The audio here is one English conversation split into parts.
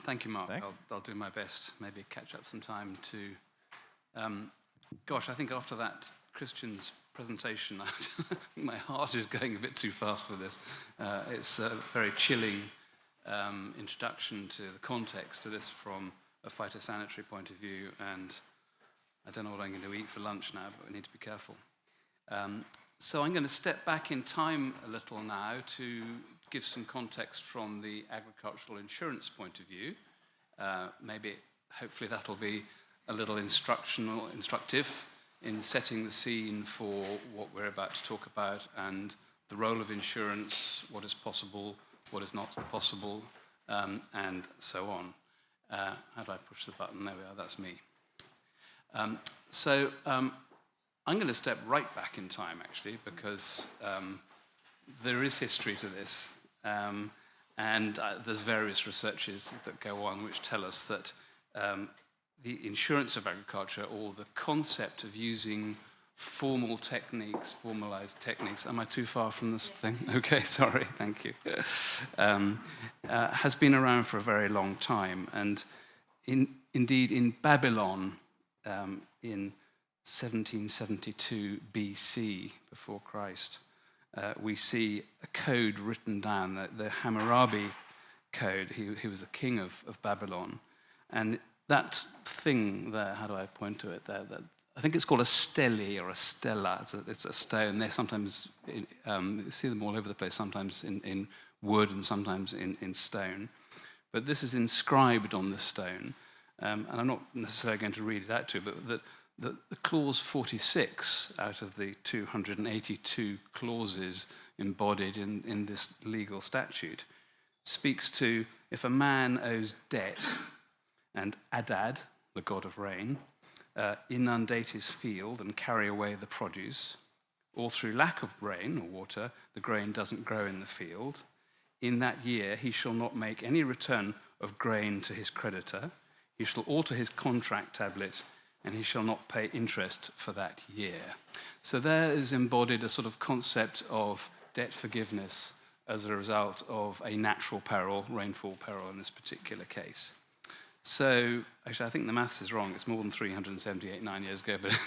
Thank you, Mark. I'll do my best. Maybe catch up some time to... gosh, I think after that Christian's presentation, my heart is going a bit too fast for this. It's a very chilling introduction to the context to this from a phytosanitary point of view, and I don't know what I'm going to eat for lunch now, but we need to be careful. So I'm going to step back in time a little now to give some context from the agricultural insurance point of view. Hopefully that'll be a little instructive in setting the scene for what we're about to talk about and the role of insurance, what is possible, what is not possible, and so on. How do I push the button? There we are, that's me. I'm going to step right back in time, actually, because there is history to this, and there's various researches that go on which tell us that the insurance of agriculture, or the concept of using formal techniques, formalized techniques, am I too far from this thing? Okay, sorry, thank you, has been around for a very long time. And indeed, in Babylon, in 1772 BC, before Christ, we see a code written down, the Hammurabi Code. He was the king of Babylon. And that thing there, how do I point to it there? I think it's called a stele or a stela. It's a stone. They're sometimes, you see them all over the place, sometimes in wood and sometimes in stone. But this is inscribed on the stone. And I'm not necessarily going to read it out to you, but the clause 46 out of the 282 clauses embodied in this legal statute speaks to if a man owes debt and Adad, the god of rain, inundate his field and carry away the produce, or through lack of rain or water, the grain doesn't grow in the field, in that year he shall not make any return of grain to his creditor. He shall alter his contract tablet, and he shall not pay interest for that year. So there is embodied a sort of concept of debt forgiveness as a result of a natural peril, rainfall peril in this particular case. So, actually, I think the maths is wrong. It's more than 379 years ago, but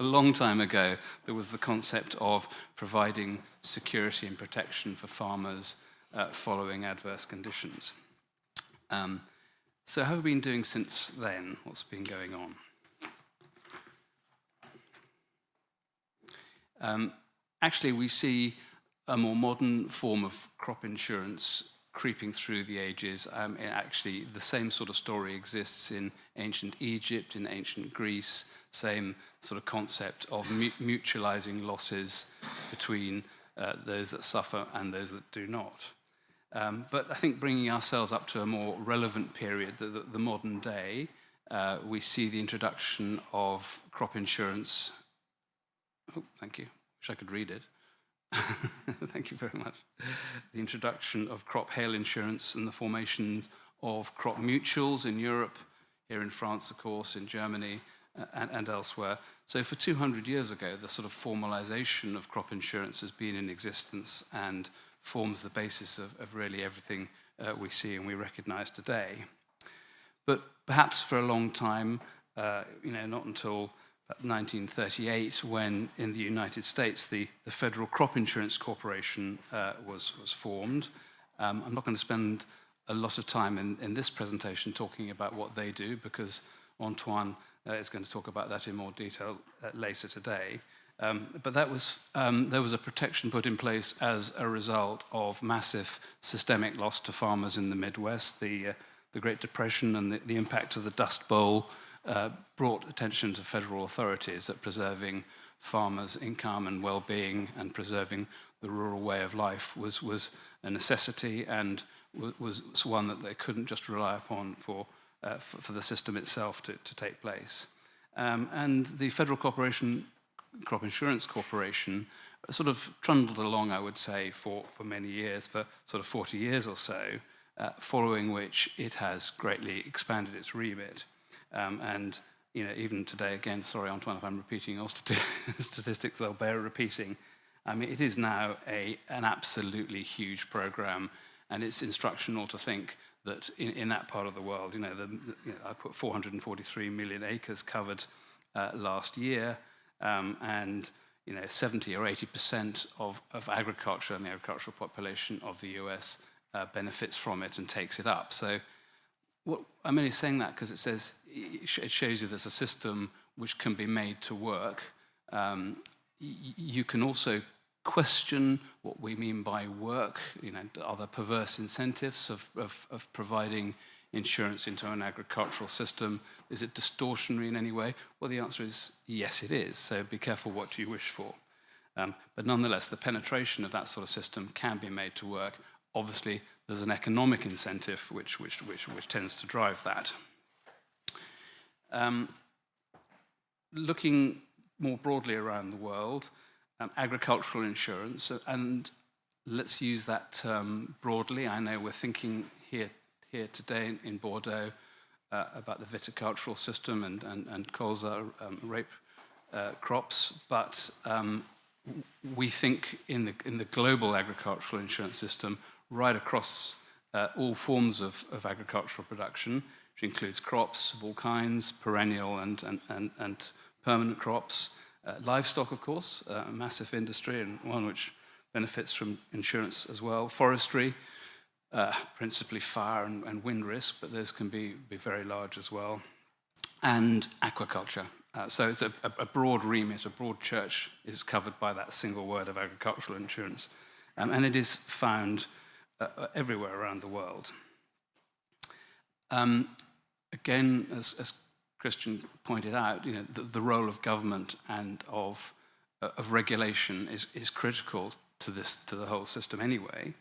a long time ago, there was the concept of providing security and protection for farmers following adverse conditions. So how have we been doing since then? What's been going on? Actually, we see a more modern form of crop insurance creeping through the ages. Actually, the same sort of story exists in ancient Egypt, in ancient Greece, same sort of concept of mutualizing losses between those that suffer and those that do not. But I think bringing ourselves up to a more relevant period, the modern day, we see the introduction of crop insurance. Oh, thank you. Wish I could read it. Thank you very much. The introduction of crop hail insurance and the formation of crop mutuals in Europe, here in France, of course, in Germany, and elsewhere. So for 200 years ago, the sort of formalization of crop insurance has been in existence and forms the basis of really everything we see and we recognize today. But perhaps for a long time, not until 1938, when in the United States the Federal Crop Insurance Corporation was formed. I'm not going to spend a lot of time in this presentation talking about what they do, because Antoine is going to talk about that in more detail later today. But there was a protection put in place as a result of massive systemic loss to farmers in the Midwest. The Great Depression and the impact of the Dust Bowl brought attention to federal authorities at preserving farmers' income and well-being and preserving the rural way of life was a necessity, and was one that they couldn't just rely upon for the system itself to take place. And the Federal Crop Insurance Corporation sort of trundled along, I would say, for many years, for sort of 40 years or so, following which it has greatly expanded its remit. And even today, again, sorry, Antoine, if I'm repeating your statistics, they'll bear repeating. I mean, it is now an absolutely huge program, and it's instructional to think that in that part of the world, I put 443 million acres covered last year, and 70 or 80% of agriculture and the agricultural population of the US benefits from it and takes it up. So I'm only saying that because it shows you there's a system which can be made to work. You can also question what we mean by work. Are there perverse incentives of providing insurance into an agricultural system? Is it distortionary in any way? Well, the answer is yes, it is. So be careful what you wish for. But nonetheless, the penetration of that sort of system can be made to work. Obviously, there's an economic incentive which tends to drive that. Looking more broadly around the world, agricultural insurance, and let's use that term broadly. I know we're thinking here today in Bordeaux about the viticultural system and colza rape crops, but we think in the global agricultural insurance system right across all forms of agricultural production, which includes crops of all kinds, perennial and permanent crops. Livestock, of course, a massive industry and one which benefits from insurance as well. Forestry, principally fire and wind risk, but those can be very large as well. And aquaculture. So it's a broad remit, a broad church is covered by that single word of agricultural insurance. And it is found everywhere around the world. Again, as Christian pointed out, the role of government and of regulation is critical to the whole system anyway.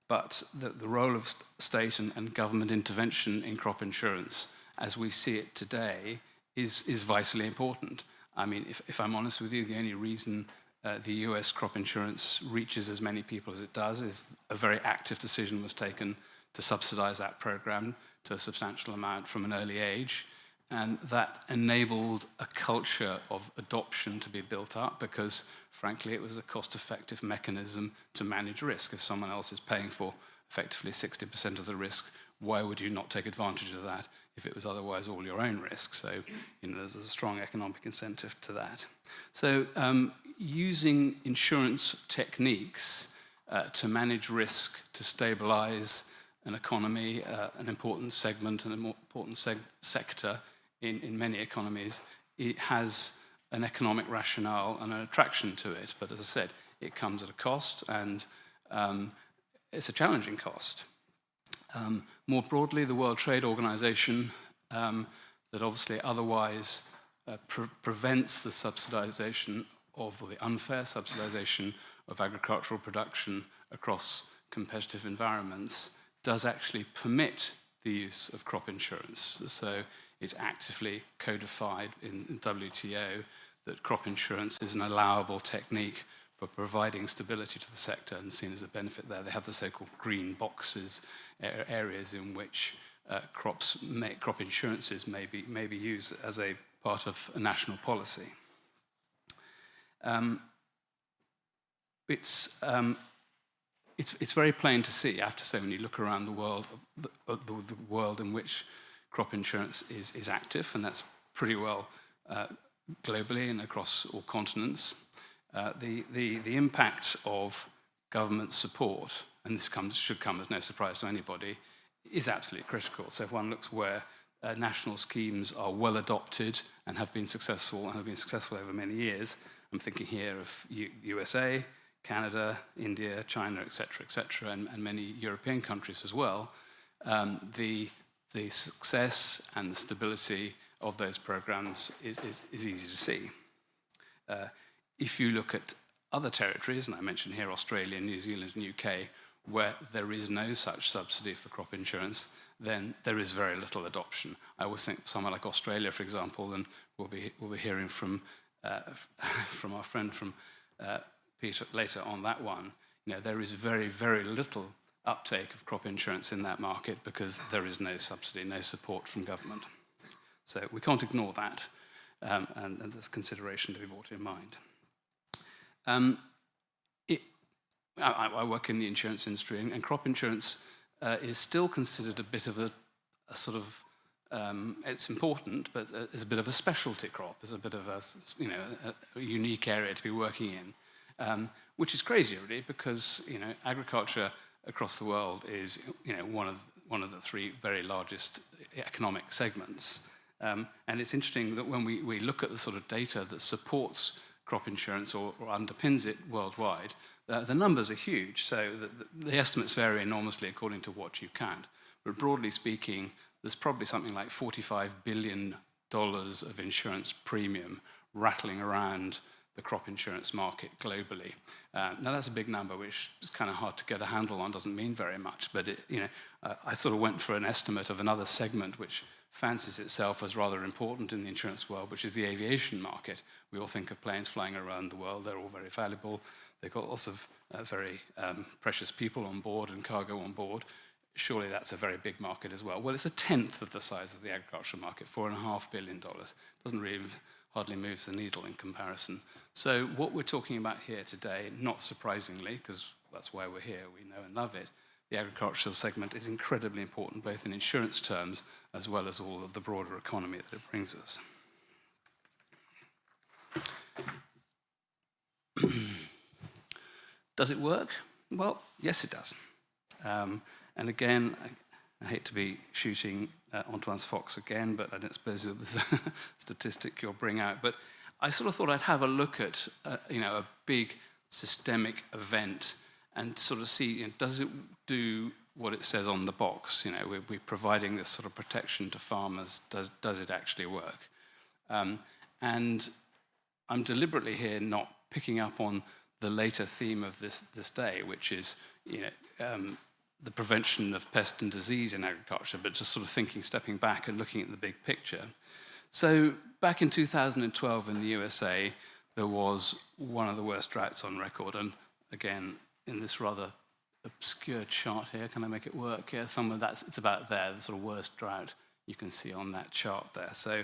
But the role of state and government intervention in crop insurance, as we see it today, is vitally important. I mean, if I'm honest with you, the only reason the US crop insurance reaches as many people as it does is a very active decision was taken to subsidize that program to a substantial amount from an early age. And that enabled a culture of adoption to be built up because, frankly, it was a cost-effective mechanism to manage risk. If someone else is paying for effectively 60% of the risk, why would you not take advantage of that if it was otherwise all your own risk? So, there's a strong economic incentive to that. So, using insurance techniques to manage risk, to stabilize an economy, an important segment, and an important sector in many economies, it has an economic rationale and an attraction to it. But as I said, it comes at a cost, and it's a challenging cost. More broadly, the World Trade Organization, that obviously otherwise prevents the subsidization of, or the unfair subsidization of agricultural production across competitive environments, does actually permit the use of crop insurance. So it's actively codified in WTO that crop insurance is an allowable technique for providing stability to the sector and seen as a benefit there. They have the so-called green boxes, areas in which crop insurances may be used as a part of a national policy. It's very plain to see, I have to say, when you look around the world, the world in which crop insurance is active, and that's pretty well globally and across all continents. The impact of government support, and this should come as no surprise to anybody, is absolutely critical. So if one looks where national schemes are well adopted and have been successful over many years, I'm thinking here of USA, Canada, India, China, etc., and many European countries as well. The success and the stability of those programs is easy to see. If you look at other territories, and I mentioned here Australia, New Zealand, and UK, where there is no such subsidy for crop insurance, then there is very little adoption. I always think somewhere like Australia, for example, and we'll be hearing from our friend from Peter later on that one. There is very, very little uptake of crop insurance in that market because there is no subsidy, no support from government. So we can't ignore that, and there's consideration to be brought in mind. I work in the insurance industry, and crop insurance is still considered a bit of a sort of, it's important, but it's a bit of a specialty crop. It's a bit of a, a unique area to be working in, which is crazy, really, because, agriculture across the world is, one of the three very largest economic segments. And it's interesting that when we look at the sort of data that supports crop insurance or underpins it worldwide, the numbers are huge. So the estimates vary enormously according to what you count. But broadly speaking, there's probably something like $45 billion of insurance premium rattling around the crop insurance market globally. Now that's a big number, which is kind of hard to get a handle on, doesn't mean very much, but I sort of went for an estimate of another segment which fancies itself as rather important in the insurance world, which is the aviation market. We all think of planes flying around the world, they're all very valuable. They've got lots of very precious people on board and cargo on board. Surely that's a very big market as well. Well, it's a tenth of the size of the agricultural market, $4.5 billion. Doesn't really hardly moves the needle in comparison. So what we're talking about here today, not surprisingly, because that's why we're here, we know and love it, the agricultural segment is incredibly important, both in insurance terms as well as all of the broader economy that it brings us. Does it work? Well, yes, it does. And again, I hate to be shooting Antoine's fox again, but I don't suppose it was a statistic you'll bring out. But I sort of thought I'd have a look at a big systemic event and sort of see, does it do what it says on the box? We're providing this sort of protection to farmers. Does it actually work? And I'm deliberately here not picking up on the later theme of this day, which is the prevention of pest and disease in agriculture, but just sort of stepping back and looking at the big picture. So back in 2012 in the USA, there was one of the worst droughts on record. And again, in this rather obscure chart here, can I make it work? Yeah, it's about there, the sort of worst drought you can see on that chart there. So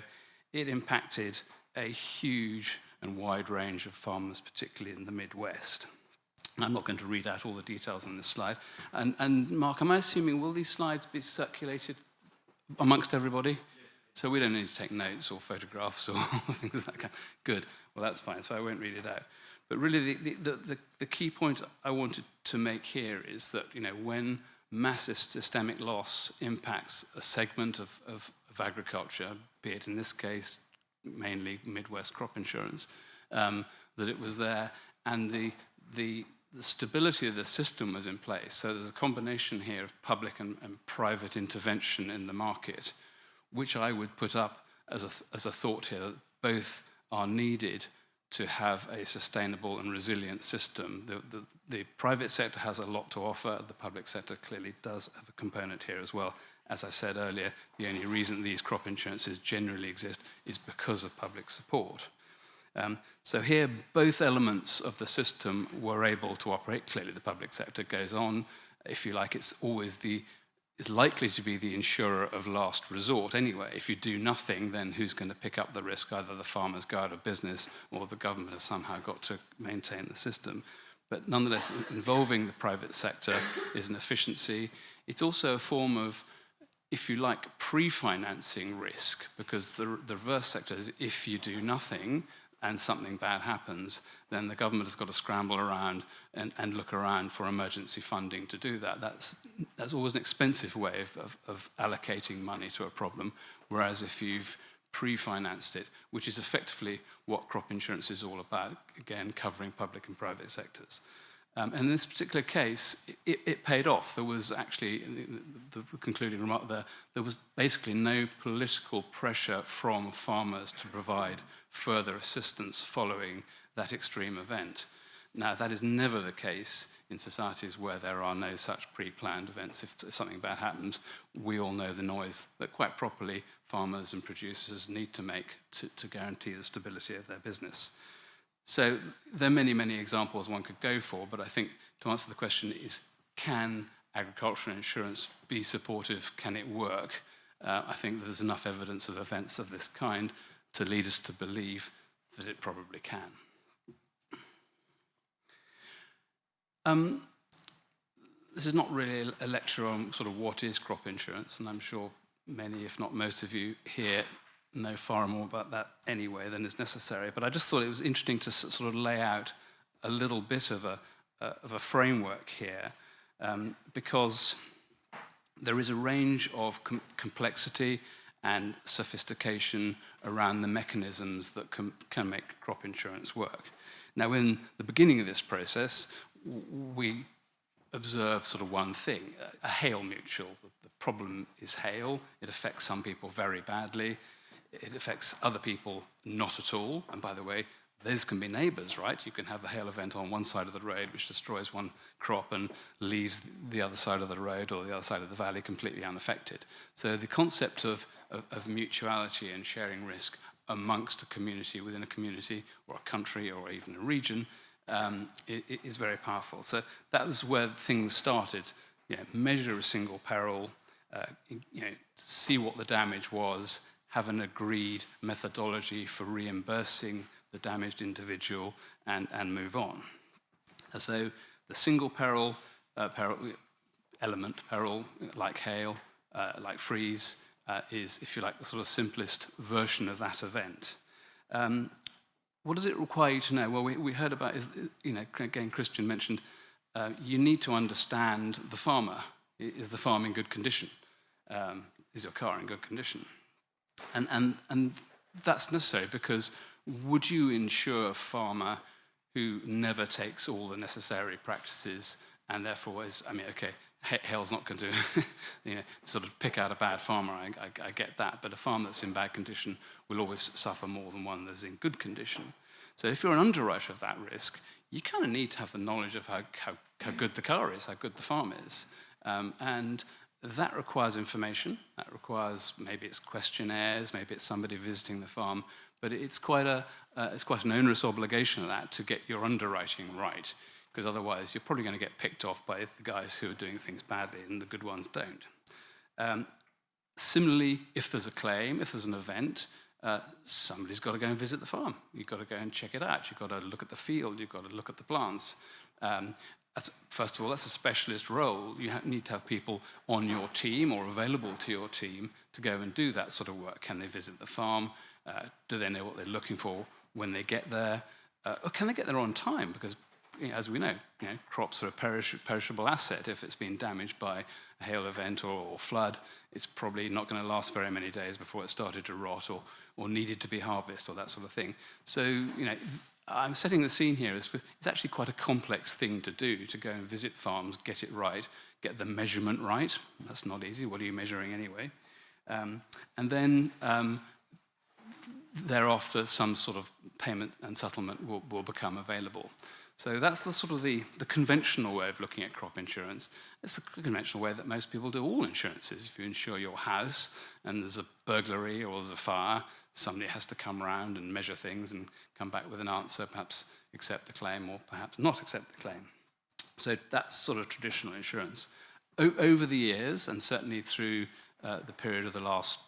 it impacted a huge and wide range of farmers, particularly in the Midwest. I'm not going to read out all the details on this slide. And Mark, am I assuming, will these slides be circulated amongst everybody? Yes. So we don't need to take notes or photographs or things like that. Good. Well, that's fine. So I won't read it out. But really, the key point I wanted to make here is that, when massive systemic loss impacts a segment of agriculture, be it in this case mainly Midwest crop insurance, that it was there, and the stability of the system was in place. So there's a combination here of public and private intervention in the market, which I would put up as a thought here, that both are needed to have a sustainable and resilient system. The private sector has a lot to offer. The public sector clearly does have a component here as well. As I said earlier, the only reason these crop insurances generally exist is because of public support. So here, both elements of the system were able to operate. Clearly, the public sector goes on. If you like, it's likely to be the insurer of last resort anyway. If you do nothing, then who's going to pick up the risk? Either the farmers go out of business or the government has somehow got to maintain the system. But nonetheless, involving the private sector is an efficiency. It's also a form of, if you like, pre-financing risk, because the reverse sector is if you do nothing and something bad happens, then the government has got to scramble around and look around for emergency funding to do that. That's always an expensive way of allocating money to a problem, whereas if you've pre-financed it, which is effectively what crop insurance is all about, again, covering public and private sectors. And in this particular case, it paid off. There was actually, the concluding remark there was basically no political pressure from farmers to provide further assistance following that extreme event. Now, that is never the case in societies where there are no such pre-planned events. If something bad happens, we all know the noise that quite properly farmers and producers need to make to guarantee the stability of their business. So there are many, many examples one could go for, but I think to answer the question is, can agricultural insurance be supportive? Can it work? I think there's enough evidence of events of this kind to lead us to believe that it probably can. this is not really a lecture on sort of what is crop insurance, and I'm sure many, if not most of you here, know far more about that anyway than is necessary. But I just thought it was interesting to sort of lay out a little bit of a framework here, because there is a range of complexity and sophistication around the mechanisms that can make crop insurance work. Now, in the beginning of this process, we observe sort of one thing, a hail mutual. The problem is hail. It affects some people very badly. It affects other people not at all. And by the way, those can be neighbours, right? You can have a hail event on one side of the road which destroys one crop and leaves the other side of the road or the other side of the valley completely unaffected. So the concept of mutuality and sharing risk amongst a community, within a community or a country or even a region, it is very powerful. So that was where things started. Measure a single peril, see what the damage was, have an agreed methodology for reimbursing the damaged individual, and move on. So the single peril, element peril, like hail, like freeze, is, if you like, the sort of simplest version of that event. What does it require you to know? Well, we heard about, again, Christian mentioned, you need to understand the farmer. Is the farm in good condition? Is your car in good condition? And that's necessary, because would you insure a farmer who never takes all the necessary practices and therefore is, hail's not going to sort of pick out a bad farmer, I get that, but a farm that's in bad condition will always suffer more than one that's in good condition. So if you're an underwriter of that risk, you kind of need to have the knowledge of how good the car is, how good the farm is. And that requires information. That requires, maybe it's questionnaires, maybe it's somebody visiting the farm, but it's quite an onerous obligation of that to get your underwriting right, because otherwise you're probably going to get picked off by the guys who are doing things badly and the good ones don't. Similarly, if there's a claim, if there's an event, somebody's got to go and visit the farm. You've got to go and check it out. You've got to look at the field. You've got to look at the plants. First of all, that's a specialist role. You need to have people on your team or available to your team to go and do that sort of work. Can they visit the farm? Do they know what they're looking for when they get there? Or can they get there on time? Because, as we know, crops are a perishable asset. If it's been damaged by a hail event or flood, it's probably not going to last very many days before it started to rot or needed to be harvested or that sort of thing. So, I'm setting the scene here. It's actually quite a complex thing to do, to go and visit farms, get it right, get the measurement right. That's not easy. What are you measuring anyway? And then thereafter, some sort of payment and settlement will become available. So that's the sort of the conventional way of looking at crop insurance. It's the conventional way that most people do all insurances. If you insure your house and there's a burglary or there's a fire, somebody has to come around and measure things and come back with an answer, perhaps accept the claim or perhaps not accept the claim. So that's sort of traditional insurance. Over the years, and certainly through the period of the last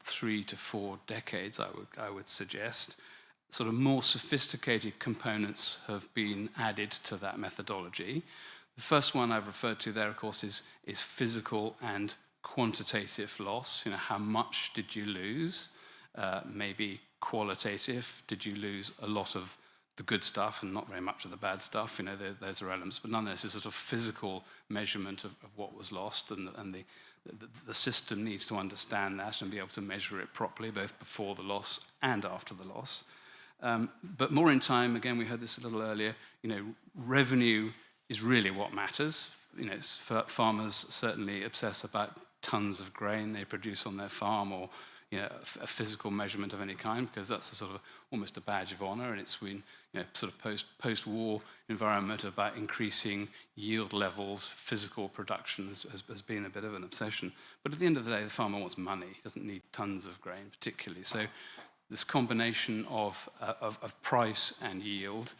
3 to 4 decades, I would suggest, sort of more sophisticated components have been added to that methodology. The first one I've referred to there, of course, is physical and quantitative loss. How much did you lose? Maybe qualitative. Did you lose a lot of the good stuff and not very much of the bad stuff? Those are elements, but nonetheless, it's a sort of physical measurement of what was lost, and the system needs to understand that and be able to measure it properly, both before the loss and after the loss. But more in time, again, we heard this a little earlier, revenue is really what matters. Farmers certainly obsess about tons of grain they produce on their farm, or a physical measurement of any kind, because that's a sort of almost a badge of honor, and it's been sort of post-war environment about increasing yield levels. Physical production has been a bit of an obsession. But at the end of the day, the farmer wants money. He doesn't need tons of grain particularly. So this combination of price and yield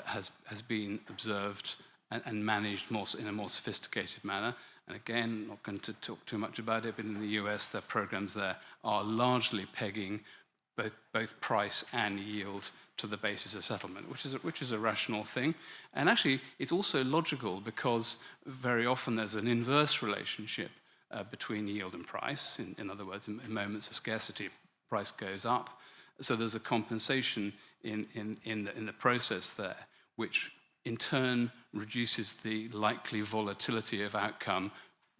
has been observed and managed in a more sophisticated manner. And again, not going to talk too much about it, but in the US, their programs there are largely pegging both price and yield to the basis of settlement, which is a rational thing. And actually, it's also logical because very often there's an inverse relationship between yield and price. In other words, in moments of scarcity, price goes up. So there's a compensation in the process there, which in turn reduces the likely volatility of outcome,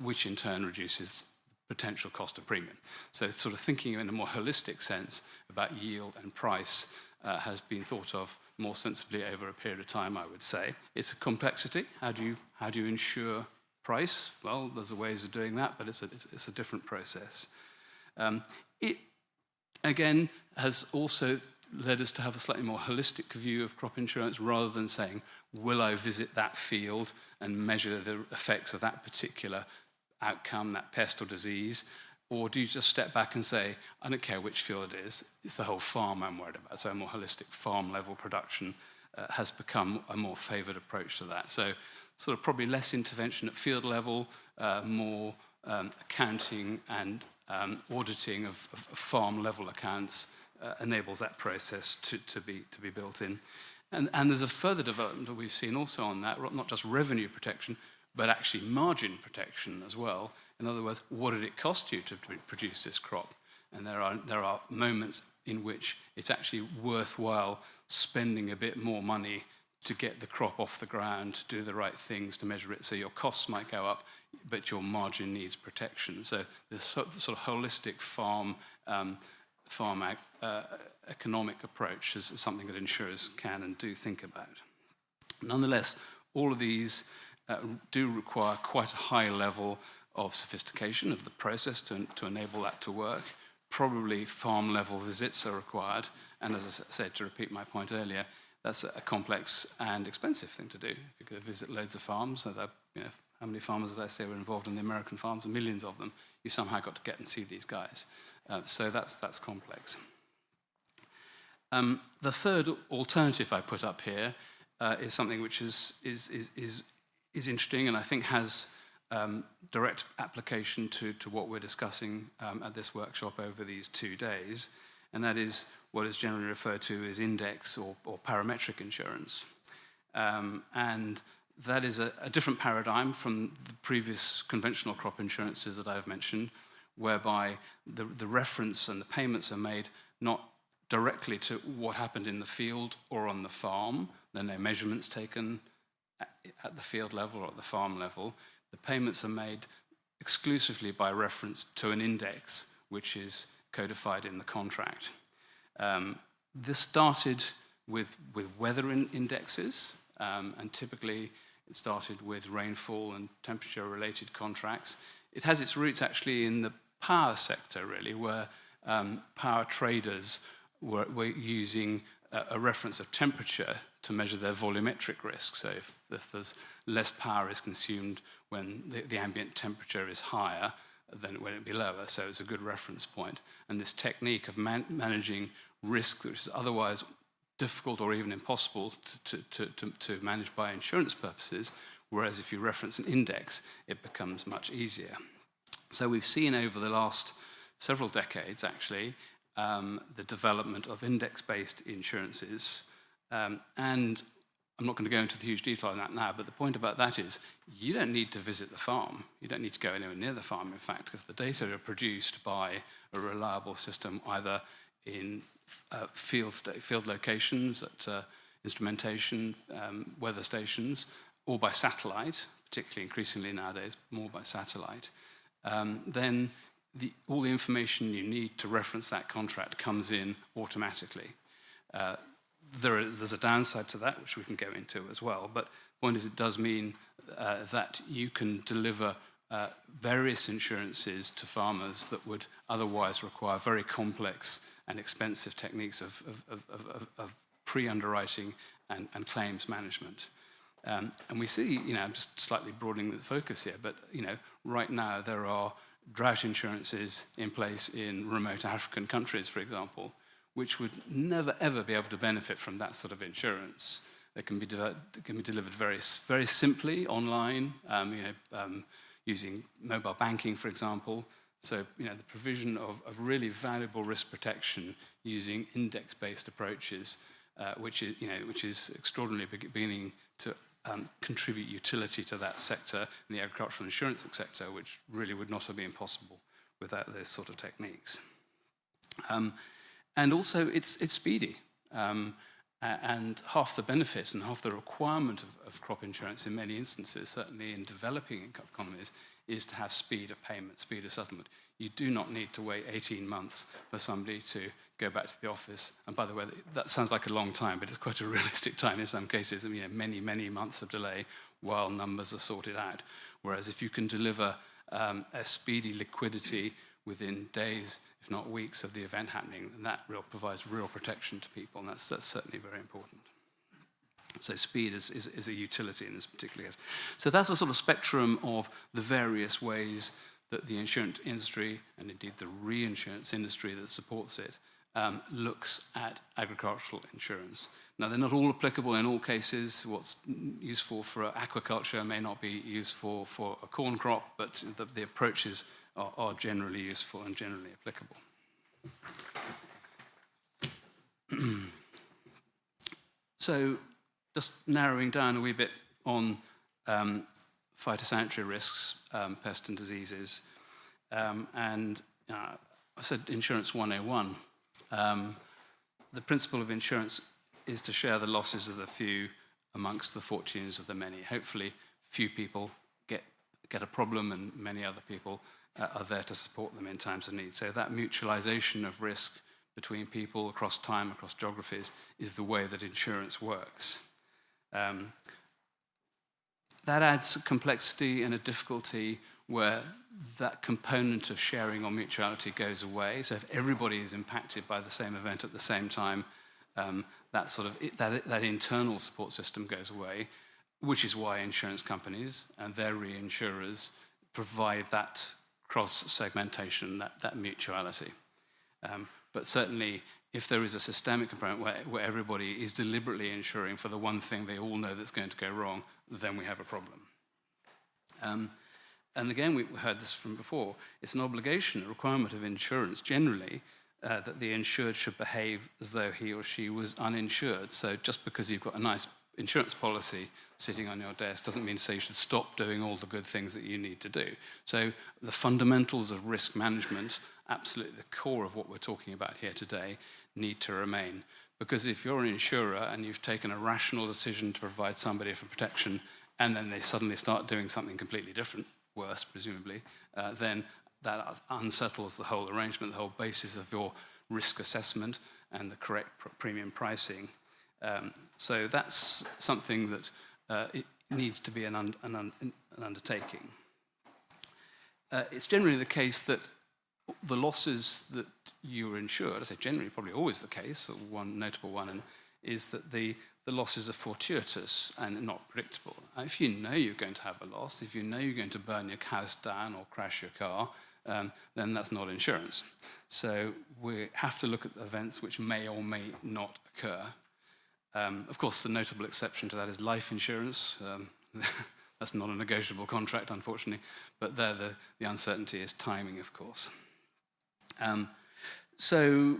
which in turn reduces the potential cost of premium. So sort of thinking in a more holistic sense about yield and price has been thought of more sensibly over a period of time, I would say. It's a complexity. How do you ensure price? Well, there's ways of doing that, but it's a different process. It, again, has also led us to have a slightly more holistic view of crop insurance rather than saying, will I visit that field and measure the effects of that particular outcome, that pest or disease? Or do you just step back and say, I don't care which field it is, it's the whole farm I'm worried about. So a more holistic farm level production has become a more favoured approach to that. So sort of probably less intervention at field level, more accounting and auditing of farm level accounts enables that process to be built in. And there's a further development that we've seen also on that, not just revenue protection, but actually margin protection as well. In other words, what did it cost you to produce this crop? And there are moments in which it's actually worthwhile spending a bit more money to get the crop off the ground, to do the right things, to measure it. So your costs might go up, but your margin needs protection. So the sort of holistic farm economic approach is something that insurers can and do think about. Nonetheless, all of these do require quite a high level of sophistication of the process to enable that to work. Probably farm level visits are required, and as I said, to repeat my point earlier, that's a complex and expensive thing to do. If you go visit loads of farms, so that, how many farmers did I say were involved in the American farms? Millions of them. You somehow got to get and see these guys. So that's complex. The third alternative I put up here is something which is interesting and I think has direct application to what we're discussing at this workshop over these 2 days, and that is what is generally referred to as index or parametric insurance. And that is a different paradigm from the previous conventional crop insurances that I've mentioned, whereby the reference and the payments are made not directly to what happened in the field or on the farm. There are no measurements taken at the field level or at the farm level. The payments are made exclusively by reference to an index, which is codified in the contract. This started with weather indexes, and typically it started with rainfall and temperature-related contracts. It has its roots actually in the power sector, really, where power traders were using a reference of temperature to measure their volumetric risk. So if there's less power is consumed when the ambient temperature is higher than when it would be lower, so it's a good reference point. And this technique of managing risk, which is otherwise difficult or even impossible to manage by insurance purposes, whereas if you reference an index, it becomes much easier. So we've seen over the last several decades, actually, the development of index-based insurances. And I'm not going to go into the huge detail on that now, but the point about that is you don't need to visit the farm. You don't need to go anywhere near the farm, in fact, if the data are produced by a reliable system, either in field locations, at instrumentation, weather stations, or by satellite, particularly increasingly nowadays, more by satellite, then all the information you need to reference that contract comes in automatically. There's a downside to that, which we can go into as well, but the point is it does mean that you can deliver various insurances to farmers that would otherwise require very complex and expensive techniques of pre-underwriting and claims management. And we see, I'm just slightly broadening the focus here, but right now there are drought insurances in place in remote African countries, for example, which would never ever be able to benefit from that sort of insurance. They can be delivered very, very simply online, using mobile banking, for example. So, the provision of really valuable risk protection using index-based approaches, which is extraordinarily beginning to contribute utility to that sector, in the agricultural insurance sector, which really would not have been possible without those sort of techniques. And also, it's speedy. And half the benefit and half the requirement of crop insurance in many instances, certainly in developing economies, is to have speed of payment, speed of settlement. You do not need to wait 18 months for somebody to go back to the office. And by the way, that sounds like a long time, but it's quite a realistic time in some cases, many, many months of delay while numbers are sorted out. Whereas if you can deliver a speedy liquidity within days, if not weeks, of the event happening, then that provides real protection to people, and that's certainly very important. So speed is a utility in this particular case. So that's a sort of spectrum of the various ways that the insurance industry, and indeed the reinsurance industry that supports it, looks at agricultural insurance. Now, they're not all applicable in all cases. What's useful for aquaculture may not be useful for a corn crop, but the approaches are generally useful and generally applicable. So, just narrowing down a wee bit on phytosanitary risks, pests and diseases, and I said Insurance 101. The principle of insurance is to share the losses of the few amongst the fortunes of the many. Hopefully, few people get a problem and many other people are there to support them in times of need. So that mutualization of risk between people across time, across geographies, is the way that insurance works. That adds complexity and a difficulty where that component of sharing or mutuality goes away. So if everybody is impacted by the same event at the same time, that internal support system goes away, which is why insurance companies and their reinsurers provide that cross-segmentation, that mutuality. But certainly, if there is a systemic component where everybody is deliberately insuring for the one thing they all know that's going to go wrong, then we have a problem. And again, we heard this from before, it's an obligation, a requirement of insurance generally, that the insured should behave as though he or she was uninsured. So just because you've got a nice insurance policy sitting on your desk doesn't mean to say you should stop doing all the good things that you need to do. So the fundamentals of risk management, absolutely the core of what we're talking about here today, need to remain. Because if you're an insurer and you've taken a rational decision to provide somebody for protection, and then they suddenly start doing something completely different, worse presumably, then that unsettles the whole arrangement, the whole basis of your risk assessment and the correct premium pricing. So that's something that it needs to be an undertaking. It's generally the case that the losses that you are insured, I say generally, probably always the case, one notable one, is that the losses are fortuitous and not predictable. If you know you're going to have a loss, if you know you're going to burn your house down or crash your car, then that's not insurance. So we have to look at events which may or may not occur. Of course, the notable exception to that is life insurance. That's not a negotiable contract, unfortunately, but there the uncertainty is timing, of course. So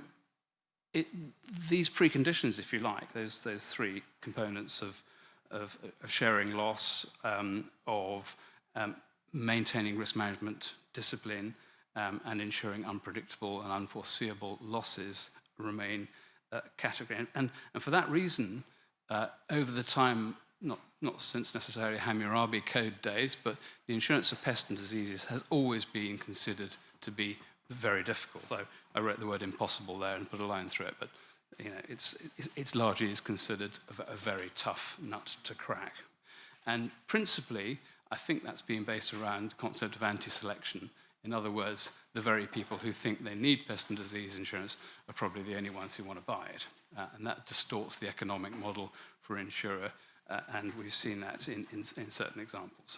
these preconditions, if you like, those three components of sharing loss, of maintaining risk management discipline, and ensuring unpredictable and unforeseeable losses remain category. And for that reason, over the time, not since necessarily Hammurabi Code days, but the insurance of pests and diseases has always been considered to be very difficult. Though I wrote the word impossible there and put a line through it, but it's largely is considered a very tough nut to crack. And principally, I think that's being based around the concept of anti-selection. In other words, the very people who think they need pest and disease insurance are probably the only ones who want to buy it. And that distorts the economic model for an insurer, and we've seen that in certain examples.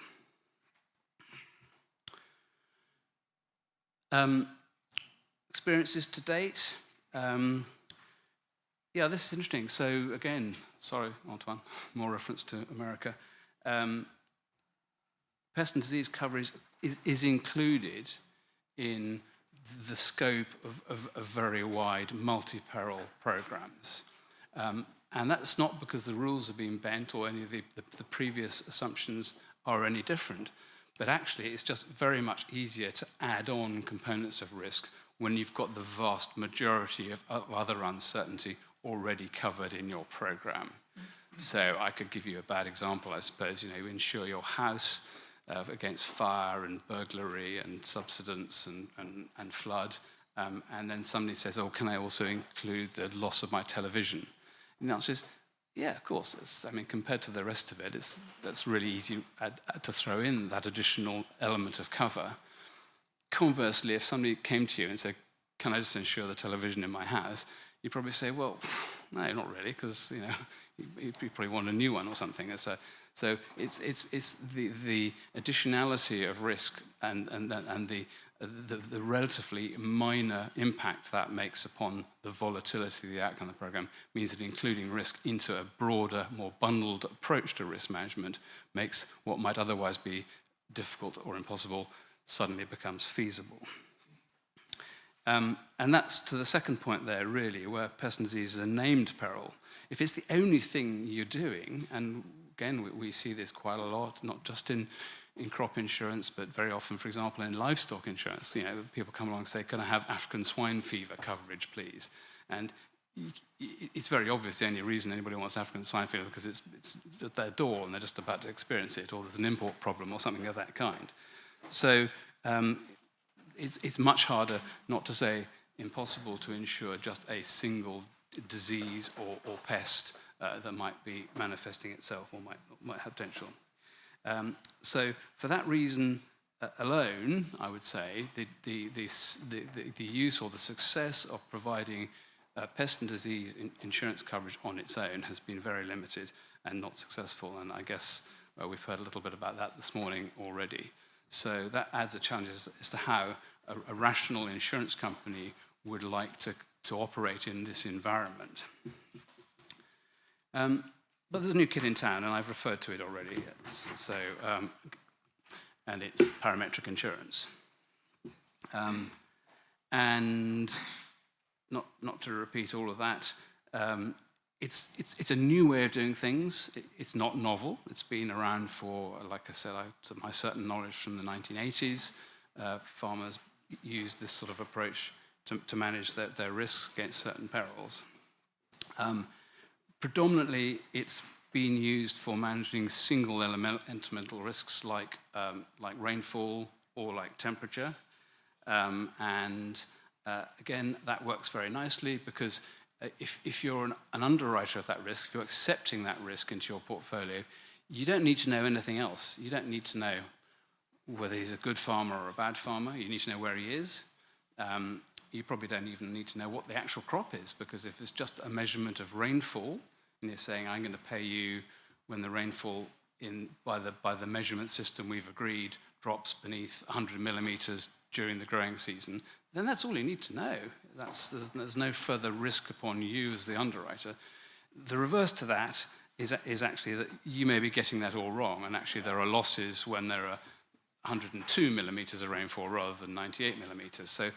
Experiences to date. Yeah, this is interesting. So again, sorry, Antoine, more reference to America. Pest and disease coverage is included in the scope of very wide multi-peril programs. And that's not because the rules are being bent or any of the previous assumptions are any different, but actually it's just very much easier to add on components of risk when you've got the vast majority of other uncertainty already covered in your program. So I could give you a bad example, I suppose. You insure your house against fire and burglary and subsidence and flood, and then somebody says, oh, can I also include the loss of my television? And the answer is, yeah, of course. Compared to the rest of it, that's really easy to throw in that additional element of cover. Conversely, if somebody came to you and said, can I just insure the television in my house? You'd probably say, well, no, not really, because you probably want a new one or something. So it's the additionality of risk and the relatively minor impact that makes upon the volatility of the outcome of the program means that including risk into a broader, more bundled approach to risk management makes what might otherwise be difficult or impossible suddenly becomes feasible. And that's to the second point there, really, where pest and disease is a named peril. If it's the only thing you're doing, and again, we see this quite a lot, not just in crop insurance, but very often, for example, in livestock insurance. People come along and say, can I have African swine fever coverage, please? And it's very obvious the only reason anybody wants African swine fever because it's at their door and they're just about to experience it, or there's an import problem or something of that kind. So it's much harder, not to say impossible, to insure just a single disease or pest that might be manifesting itself or might have potential. So for that reason alone, I would say the use or the success of providing pest and disease insurance coverage on its own has been very limited and not successful. And I guess we've heard a little bit about that this morning already. So that adds a challenge as to how a rational insurance company would like to operate in this environment. But there's a new kid in town, and I've referred to it already. And it's parametric insurance. And not to repeat all of that, it's a new way of doing things. It's not novel. It's been around for, like I said, to my certain knowledge from the 1980s. Farmers used this sort of approach to manage their risks against certain perils. Predominantly, it's been used for managing single elemental risks like rainfall or like temperature. Again, that works very nicely because if you're an underwriter of that risk, if you're accepting that risk into your portfolio, you don't need to know anything else. You don't need to know whether he's a good farmer or a bad farmer. You need to know where he is. You probably don't even need to know what the actual crop is, because if it's just a measurement of rainfall, and you're saying, I'm going to pay you when the rainfall by the measurement system we've agreed drops beneath 100 millimeters during the growing season, then that's all you need to know. There's no further risk upon you as the underwriter. The reverse to that is actually that you may be getting that all wrong, and actually there are losses when there are 102 millimeters of rainfall rather than 98 millimeters. So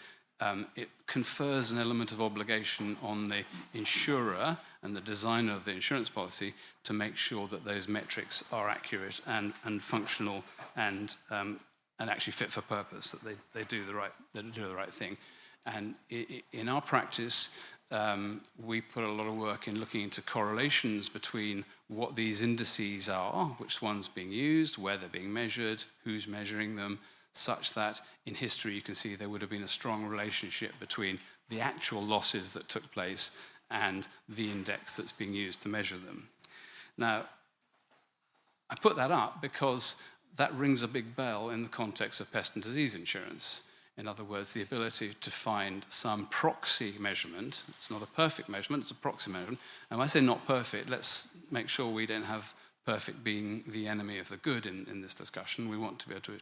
it confers an element of obligation on the insurer and the designer of the insurance policy to make sure that those metrics are accurate and functional and actually fit for purpose, that they do the right thing. And in our practice, we put a lot of work in looking into correlations between what these indices are, which one's being used, where they're being measured, who's measuring them, such that in history you can see there would have been a strong relationship between the actual losses that took place and the index that's being used to measure them. Now, I put that up because that rings a big bell in the context of pest and disease insurance. In other words, the ability to find some proxy measurement. It's not a perfect measurement, it's a proxy measurement. And when I say not perfect, let's make sure we don't have perfect being the enemy of the good in this discussion. We want to be able to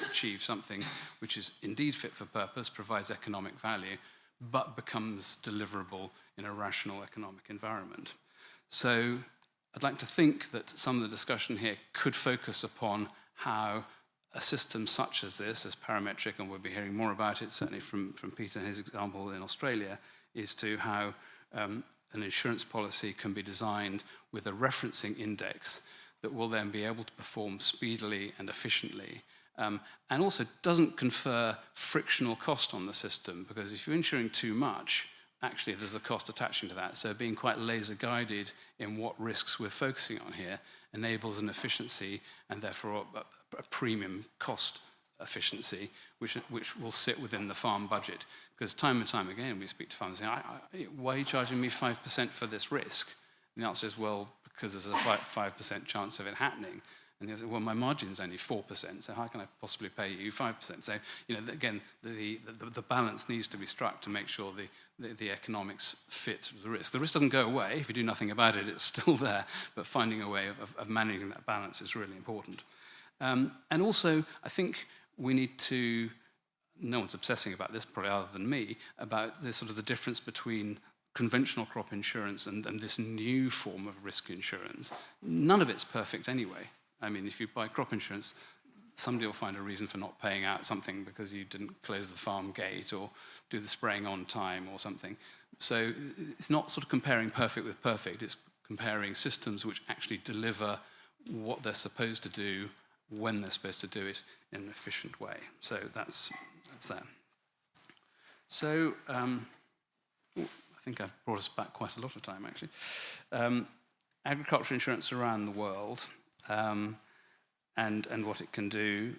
achieve something which is indeed fit for purpose, provides economic value, but becomes deliverable in a rational economic environment. So I'd like to think that some of the discussion here could focus upon how a system such as this, as parametric, and we'll be hearing more about it, certainly from Peter and his example in Australia, is to how an insurance policy can be designed with a referencing index that will then be able to perform speedily and efficiently, and also doesn't confer frictional cost on the system, because if you're insuring too much, actually there's a cost attaching to that. So being quite laser guided in what risks we're focusing on here enables an efficiency and therefore a premium cost efficiency, which will sit within the farm budget. Because time and time again we speak to farmers saying, why are you charging me 5% for this risk? And the answer is, well, because there's a 5% chance of it happening. And you say, well, my margin's only 4%, so how can I possibly pay you 5%? So, again, the balance needs to be struck to make sure the economics fit the risk. The risk doesn't go away. If you do nothing about it, it's still there. But finding a way of managing that balance is really important. And also, I think we need to, no one's obsessing about this, probably other than me, about the sort of the difference between conventional crop insurance and this new form of risk insurance. None of it's perfect anyway. I mean, if you buy crop insurance, somebody will find a reason for not paying out something because you didn't close the farm gate or do the spraying on time or something. So it's not sort of comparing perfect with perfect, it's comparing systems which actually deliver what they're supposed to do when they're supposed to do it in an efficient way. So that's that. So I think I've brought us back quite a lot of time, actually. Agriculture insurance around the world and what it can do.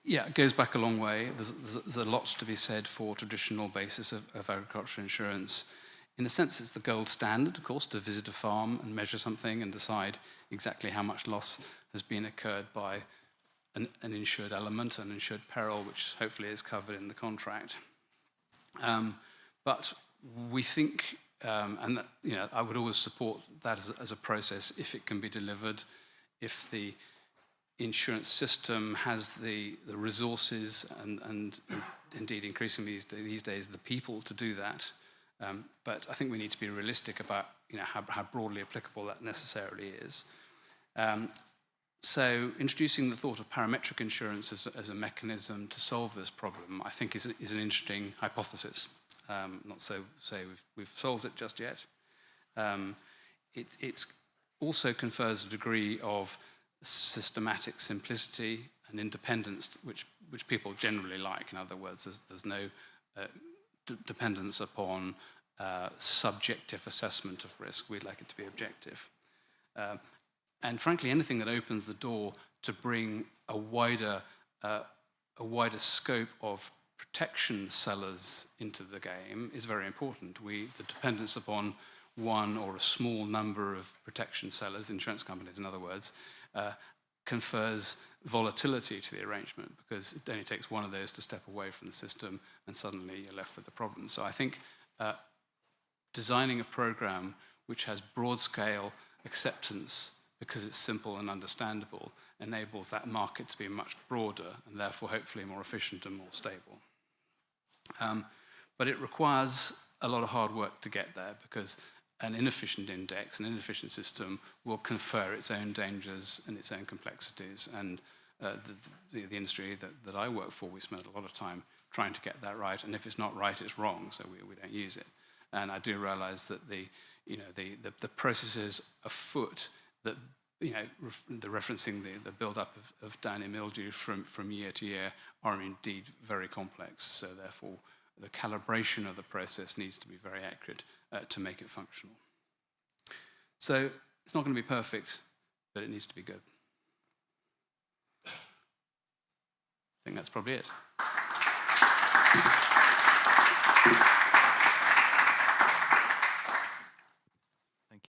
Yeah, it goes back a long way. There's a lot to be said for traditional basis of agriculture insurance. In a sense, it's the gold standard, of course, to visit a farm and measure something and decide exactly how much loss has been incurred by an insured element, an insured peril, which hopefully is covered in the contract. But we think, and that, I would always support that as a process if it can be delivered, if the insurance system has the resources and indeed increasingly these days the people to do that. But I think we need to be realistic about how broadly applicable that necessarily is. So introducing the thought of parametric insurance as a mechanism to solve this problem, I think is an interesting hypothesis. Not so say we've solved it just yet. It also confers a degree of systematic simplicity and independence, which people generally like. In other words, there's no dependence upon subjective assessment of risk. We'd like it to be objective. And frankly, anything that opens the door to bring a wider scope of protection sellers into the game is very important. The dependence upon one or a small number of protection sellers, insurance companies in other words, confers volatility to the arrangement, because it only takes one of those to step away from the system and suddenly you're left with the problem. So I think designing a program which has broad scale acceptance because it's simple and understandable enables that market to be much broader and therefore hopefully more efficient and more stable. But it requires a lot of hard work to get there, because an inefficient index, an inefficient system will confer its own dangers and its own complexities. And the industry that I work for, we spend a lot of time trying to get that right. And if it's not right, it's wrong, so we don't use it. And I do realize that the processes afoot that, the referencing the build-up of downy mildew from year to year are indeed very complex. So therefore, the calibration of the process needs to be very accurate to make it functional. So it's not going to be perfect, but it needs to be good. I think that's probably it.